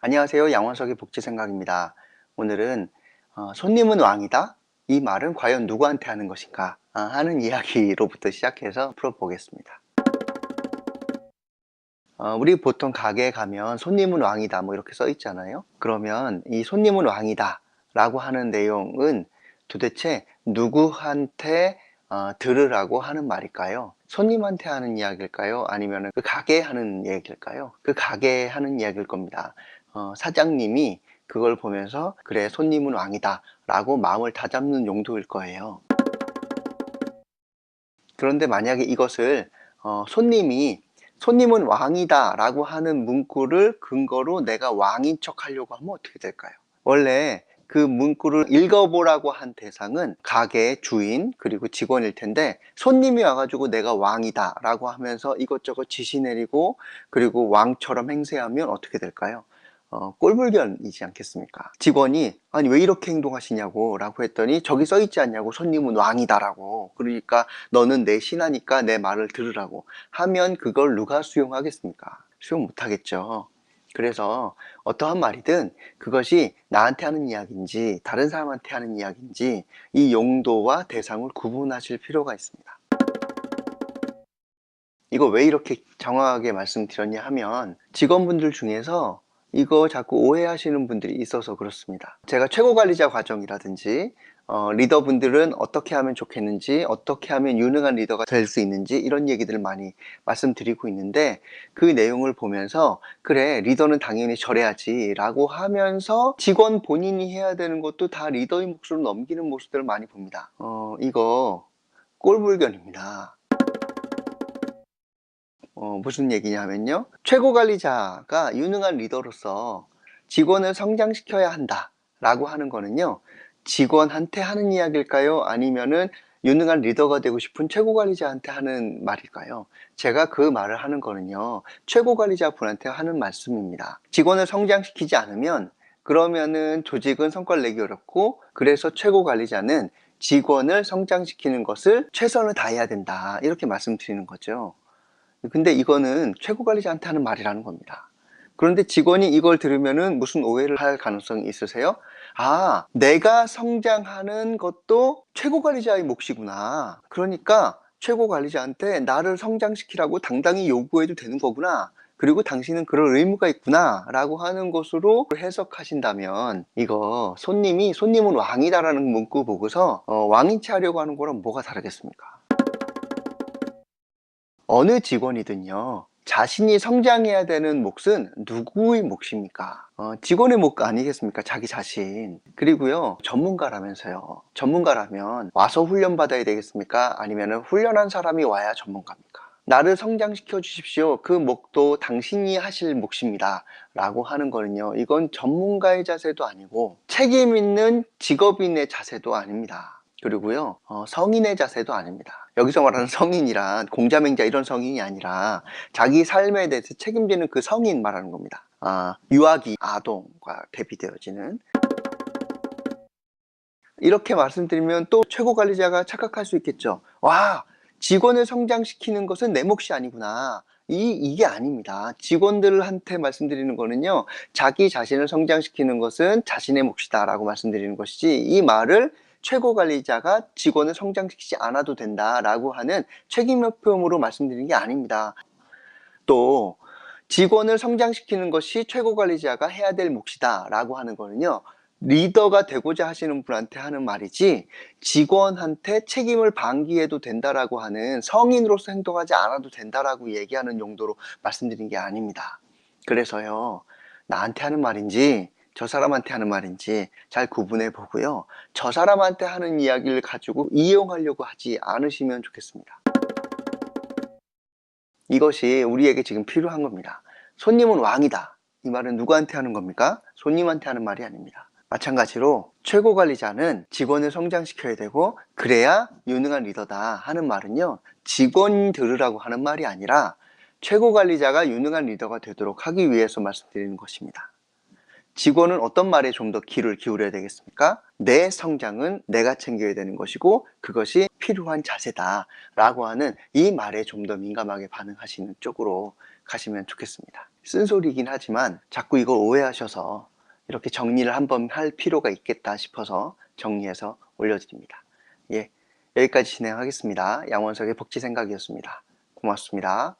안녕하세요. 양원석의 복지생각입니다. 오늘은 손님은 왕이다? 이 말은 과연 누구한테 하는 것인가? 하는 이야기로부터 시작해서 풀어보겠습니다. 우리 보통 가게에 가면 손님은 왕이다 뭐 이렇게 써 있잖아요. 그러면 이 손님은 왕이다 라고 하는 내용은 도대체 누구한테 들으라고 하는 말일까요? 손님한테 하는 이야기일까요? 아니면 그 가게에 하는 이야기일까요? 그 가게에 하는 이야기일 겁니다. 사장님이 그걸 보면서 그래 손님은 왕이다 라고 마음을 다잡는 용도일 거예요. 그런데 만약에 이것을 손님은 왕이다 라고 하는 문구를 근거로 내가 왕인 척 하려고 하면 어떻게 될까요? 원래 그 문구를 읽어보라고 한 대상은 가게 주인 그리고 직원일 텐데, 손님이 와가지고 내가 왕이다 라고 하면서 이것저것 지시 내리고 그리고 왕처럼 행세하면 어떻게 될까요? 꼴불견이지 않겠습니까? 직원이 아니 왜 이렇게 행동하시냐고 라고 했더니 저기 써 있지 않냐고, 손님은 왕이다 라고. 그러니까 너는 내 신하니까 내 말을 들으라고 하면 그걸 누가 수용하겠습니까? 수용 못하겠죠. 그래서 어떠한 말이든 그것이 나한테 하는 이야기인지 다른 사람한테 하는 이야기인지 이 용도와 대상을 구분하실 필요가 있습니다. 이거 왜 이렇게 정확하게 말씀드렸냐 하면, 직원분들 중에서 이거 자꾸 오해하시는 분들이 있어서 그렇습니다. 제가 최고관리자 과정이라든지 리더분들은 어떻게 하면 좋겠는지, 어떻게 하면 유능한 리더가 될 수 있는지 이런 얘기들을 많이 말씀드리고 있는데, 그 내용을 보면서 그래 리더는 당연히 저래야지 라고 하면서 직원 본인이 해야 되는 것도 다 리더의 몫으로 넘기는 모습들을 많이 봅니다. 이거 꼴불견입니다. 무슨 얘기냐면요, 최고 관리자가 유능한 리더로서 직원을 성장시켜야 한다 라고 하는 거는요, 직원한테 하는 이야기일까요? 아니면은 유능한 리더가 되고 싶은 최고 관리자한테 하는 말일까요? 제가 그 말을 하는 거는요, 최고 관리자 분한테 하는 말씀입니다. 직원을 성장시키지 않으면 그러면은 조직은 성과를 내기 어렵고, 그래서 최고 관리자는 직원을 성장시키는 것을 최선을 다해야 된다 이렇게 말씀드리는 거죠. 근데 이거는 최고 관리자한테 하는 말이라는 겁니다. 그런데 직원이 이걸 들으면은 무슨 오해를 할 가능성이 있으세요? 아, 내가 성장하는 것도 최고 관리자의 몫이구나. 그러니까 최고 관리자한테 나를 성장시키라고 당당히 요구해도 되는 거구나. 그리고 당신은 그럴 의무가 있구나 라고 하는 것으로 해석하신다면, 이거 손님은 왕이다라는 문구 보고서 왕인 체 하려고 하는 거랑 뭐가 다르겠습니까? 어느 직원이든요, 자신이 성장해야 되는 몫은 누구의 몫입니까? 직원의 몫 아니겠습니까? 자기 자신. 그리고요, 전문가라면서요. 전문가라면 와서 훈련 받아야 되겠습니까? 아니면 훈련한 사람이 와야 전문가입니까? 나를 성장시켜 주십시오. 그 몫도 당신이 하실 몫입니다 라고 하는 거는요, 이건 전문가의 자세도 아니고 책임 있는 직업인의 자세도 아닙니다. 그리고요, 성인의 자세도 아닙니다. 여기서 말하는 성인이란 공자맹자 이런 성인이 아니라 자기 삶에 대해서 책임지는 그 성인 말하는 겁니다. 유아기 아동과 대비되어지는. 이렇게 말씀드리면 또 최고 관리자가 착각할 수 있겠죠. 와, 직원을 성장시키는 것은 내 몫이 아니구나. 이게 아닙니다. 직원들한테 말씀드리는 거는요, 자기 자신을 성장시키는 것은 자신의 몫이다 라고 말씀드리는 것이지, 이 말을 최고 관리자가 직원을 성장시키지 않아도 된다 라고 하는 책임의 표현으로 말씀드리는 게 아닙니다. 또 직원을 성장시키는 것이 최고 관리자가 해야 될 몫이다 라고 하는 거는요, 리더가 되고자 하시는 분한테 하는 말이지 직원한테 책임을 방기해도 된다라고 하는, 성인으로서 행동하지 않아도 된다라고 얘기하는 용도로 말씀드린 게 아닙니다. 그래서요, 나한테 하는 말인지 저 사람한테 하는 말인지 잘 구분해 보고요, 저 사람한테 하는 이야기를 가지고 이용하려고 하지 않으시면 좋겠습니다. 이것이 우리에게 지금 필요한 겁니다. 손님은 왕이다. 이 말은 누구한테 하는 겁니까? 손님한테 하는 말이 아닙니다. 마찬가지로 최고 관리자는 직원을 성장시켜야 되고 그래야 유능한 리더다 하는 말은요, 직원 들으라고 하는 말이 아니라 최고 관리자가 유능한 리더가 되도록 하기 위해서 말씀드리는 것입니다. 직원은 어떤 말에 좀 더 귀를 기울여야 되겠습니까? 내 성장은 내가 챙겨야 되는 것이고 그것이 필요한 자세다 라고 하는 이 말에 좀 더 민감하게 반응하시는 쪽으로 가시면 좋겠습니다. 쓴소리이긴 하지만 자꾸 이걸 오해하셔서 이렇게 정리를 한번 할 필요가 있겠다 싶어서 정리해서 올려드립니다. 예, 여기까지 진행하겠습니다. 양원석의 복지생각이었습니다. 고맙습니다.